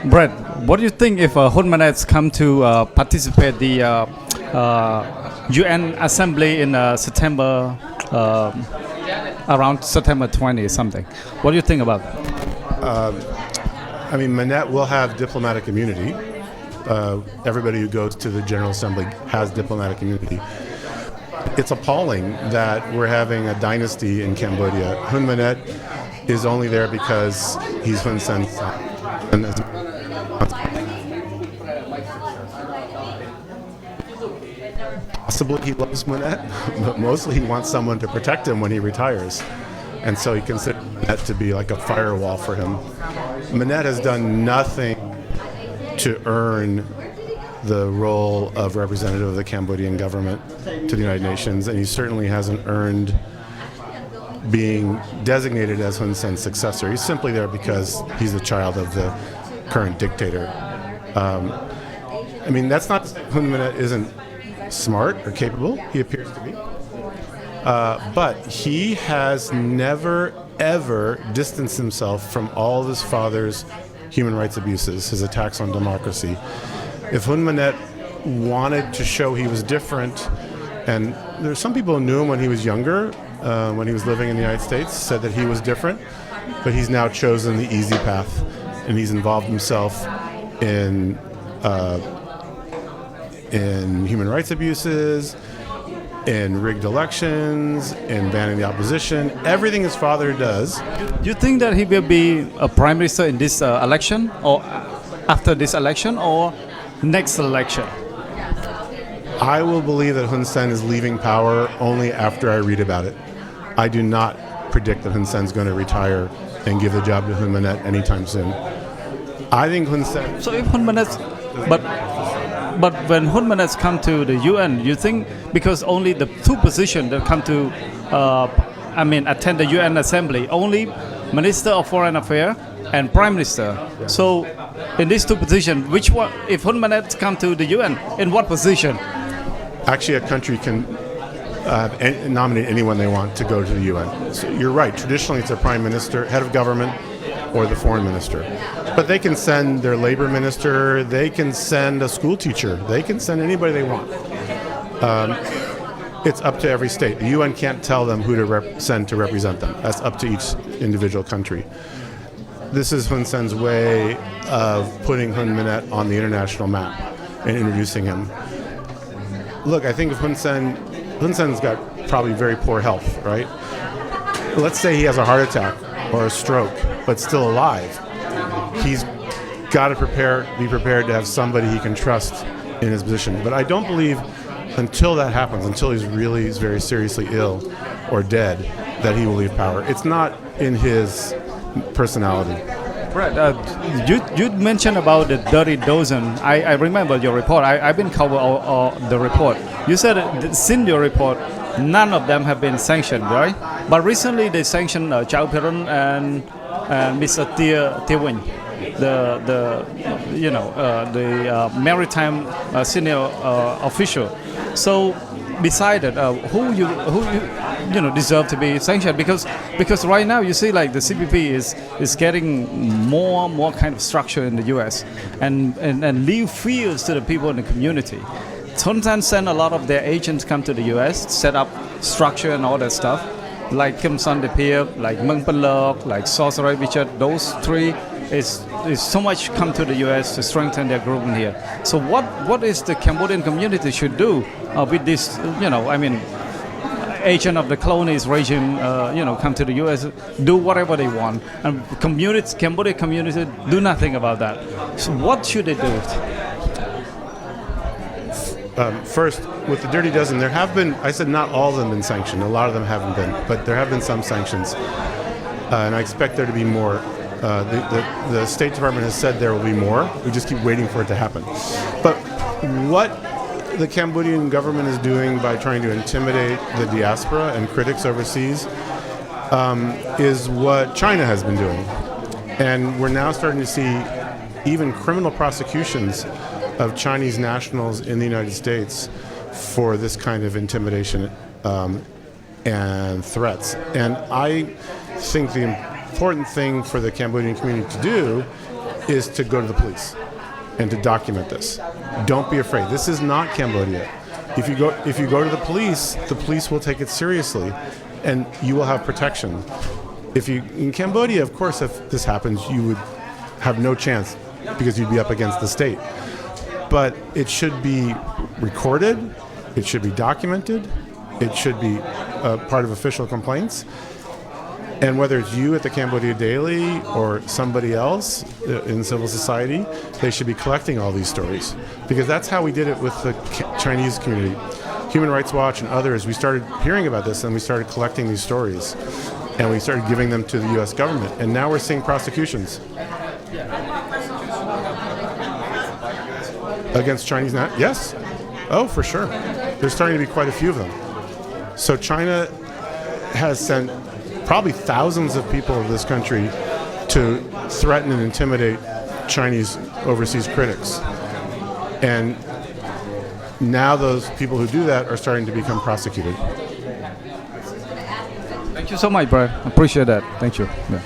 Brett, what do you think if Hun Manet come to participate the UN Assembly in September, around September 20 or something? What do you think about that? I mean, Manet will have diplomatic immunity. Everybody who goes to the General Assembly has diplomatic immunity. It's appalling that we're having a dynasty in Cambodia. Hun Manet is only there because he's Hun Sen's son. Possibly he loves Manet, but mostly he wants someone to protect him when he retires. And so he considers Manet to be like a firewall for him. Manet has done nothing to earn the role of representative of the Cambodian government to the United Nations, and he certainly hasn't earned being designated as Hun Sen's successor. He's simply there because he's the child of the current dictator. I mean, that's not Hun Manet isn't smart or capable. He appears to be. But he has never, ever distanced himself from all of his father's human rights abuses, his attacks on democracy. If Hun Manet wanted to show he was different, and there's some people who knew him when he was younger, when he was living in the United States, said that he was different, but he's now chosen the easy path, and he's involved himself in human rights abuses, in rigged elections, in banning the opposition, everything his father does. Do you think that he will be a prime minister in this election, or after this election, or next election? I will believe that Hun Sen is leaving power only after I read about it. I do not predict that Hun Sen is going to retire and give the job to Hun Manet anytime soon. I think Hun Sen... So if Hun Manet... But when Hun Manet come to the UN, you think, because only the two positions that come to, attend the UN Assembly, only Minister of Foreign Affairs and Prime Minister. Yeah. So in these two positions, which one, if Hun Manet come to the UN, in what position? Actually, a country can nominate anyone they want to go to the UN. So you're right. Traditionally, it's a prime minister, head of government, or the foreign minister. But they can send their labor minister, they can send a school teacher, they can send anybody they want. It's up to every state. The UN can't tell them who to send to represent them. That's up to each individual country. This is Hun Sen's way of putting Hun Manet on the international map and introducing him. Look, I think if Hun Sen's got probably very poor health, right? Let's say he has a heart attack or a stroke, but still alive. He's got to be prepared to have somebody he can trust in his position. But I don't believe until that happens, until he's very seriously ill or dead, that he will leave power. It's not in his personality. Right. You mentioned about the dirty dozen. I remember your report. I've been covering the report. You said that since your report, none of them have been sanctioned, right? But recently they sanctioned Chao Piron and Mr. Tia Wing, the maritime senior official. So, beside that, who you deserve to be sanctioned? Because right now you see like the CPP is getting more kind of structure in the U.S. and leave fears to the people in the community. Sometimes send a lot of their agents come to the U.S., set up structure and all that stuff, like Kim Son De Pia, like Meng Pen Lok, like Sorcerer Richard. Those three is so much come to the U.S. to strengthen their group in here. So what is the Cambodian community should do with this? Agent of the colonies regime, come to the U.S., do whatever they want, and Cambodian community do nothing about that. So what should they do? First, with the Dirty Dozen, there have been, I said not all of them have been sanctioned, a lot of them haven't been, but there have been some sanctions, and I expect there to be more. The State Department has said there will be more, we just keep waiting for it to happen. But what the Cambodian government is doing by trying to intimidate the diaspora and critics overseas is what China has been doing. And we're now starting to see even criminal prosecutions of Chinese nationals in the United States for this kind of intimidation and threats. And I think the important thing for the Cambodian community to do is to go to the police and to document this. Don't be afraid. This is not Cambodia. If you go to the police will take it seriously, and you will have protection. In Cambodia, of course, if this happens, you would have no chance because you'd be up against the state. But it should be recorded, it should be documented, it should be part of official complaints. And whether it's you at the Cambodia Daily or somebody else in civil society, they should be collecting all these stories. Because that's how we did it with the Chinese community. Human Rights Watch and others, we started hearing about this and we started collecting these stories. And we started giving them to the US government. And now we're seeing prosecutions. Against Chinese? Yes. Oh, for sure. There's starting to be quite a few of them. So China has sent probably thousands of people of this country to threaten and intimidate Chinese overseas critics. And now those people who do that are starting to become prosecuted. Thank you so much, bro. I appreciate that. Thank you. Yeah.